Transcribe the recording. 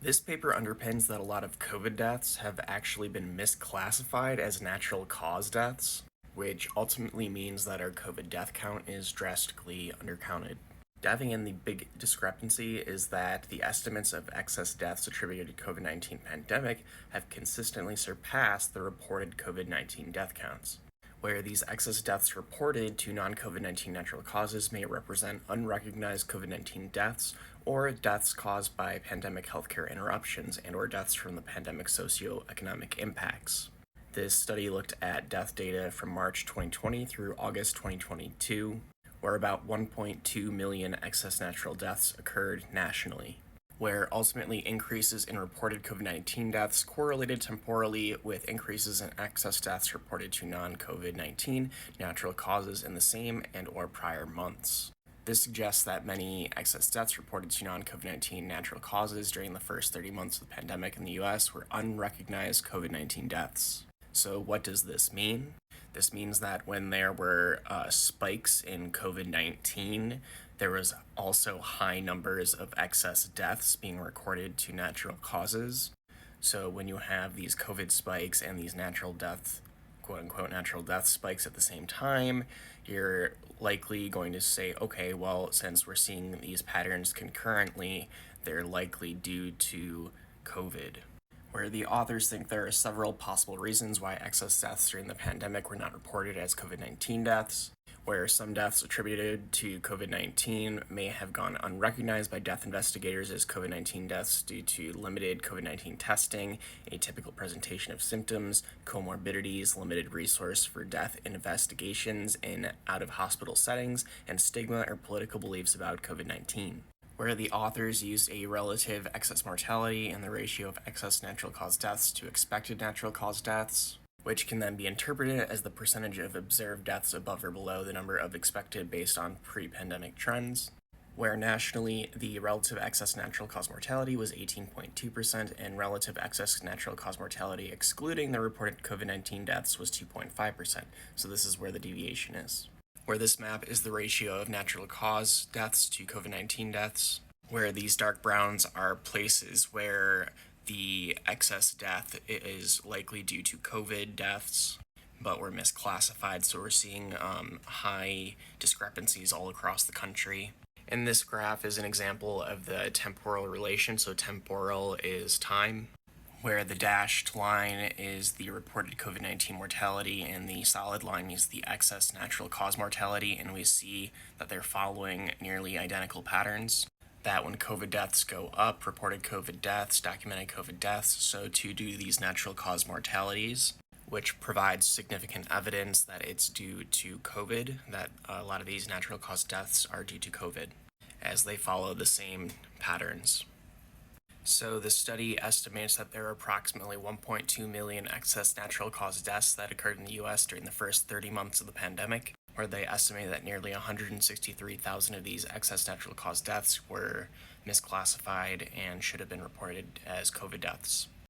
This paper underpins that a lot of COVID deaths have actually been misclassified as natural cause deaths, which ultimately means that our COVID death count is drastically undercounted. Diving in, the big discrepancy is that the estimates of excess deaths attributed to COVID-19 pandemic have consistently surpassed the reported COVID-19 death counts, where these excess deaths reported to non-COVID-19 natural causes may represent unrecognized COVID-19 deaths or deaths caused by pandemic healthcare interruptions and or deaths from the pandemic socioeconomic impacts. This study looked at death data from March 2020 through August 2022, where about 1.2 million excess natural deaths occurred nationally, where ultimately increases in reported COVID-19 deaths correlated temporally with increases in excess deaths reported to non-COVID-19 natural causes in the same and or prior months. This suggests that many excess deaths reported to non-COVID-19 natural causes during the first 30 months of the pandemic in the US were unrecognized COVID-19 deaths. So what does this mean? This means that when there were spikes in COVID-19, there was also high numbers of excess deaths being recorded to natural causes. So when you have these COVID spikes and these natural death, quote unquote, natural death spikes at the same time, you're likely going to say, okay, well, since we're seeing these patterns concurrently, they're likely due to COVID. Where the authors think there are several possible reasons why excess deaths during the pandemic were not reported as COVID-19 deaths, where some deaths attributed to COVID-19 may have gone unrecognized by death investigators as COVID-19 deaths due to limited COVID-19 testing, atypical presentation of symptoms, comorbidities, limited resource for death investigations in out-of-hospital settings, and stigma or political beliefs about COVID-19. Where the authors used a relative excess mortality and the ratio of excess natural cause deaths to expected natural cause deaths, which can then be interpreted as the percentage of observed deaths above or below the number of expected based on pre-pandemic trends, where nationally the relative excess natural cause mortality was 18.2% and relative excess natural cause mortality excluding the reported COVID-19 deaths was 2.5%, so this is where the deviation is. Where this map is the ratio of natural cause deaths to COVID-19 deaths, where these dark browns are places where the excess death is likely due to COVID deaths, but were misclassified, so we're seeing high discrepancies all across the country. And this graph is an example of the temporal relation, so temporal is time, where the dashed line is the reported COVID-19 mortality and the solid line is the excess natural cause mortality, and we see that they're following nearly identical patterns. That when COVID deaths go up, reported COVID deaths, documented COVID deaths, so too do these natural cause mortalities, which provides significant evidence that it's due to COVID, that a lot of these natural cause deaths are due to COVID, as they follow the same patterns. So the study estimates that there are approximately 1.2 million excess natural cause deaths that occurred in the US during the first 30 months of the pandemic, where they estimate that nearly 163,000 of these excess natural cause deaths were misclassified and should have been reported as COVID deaths.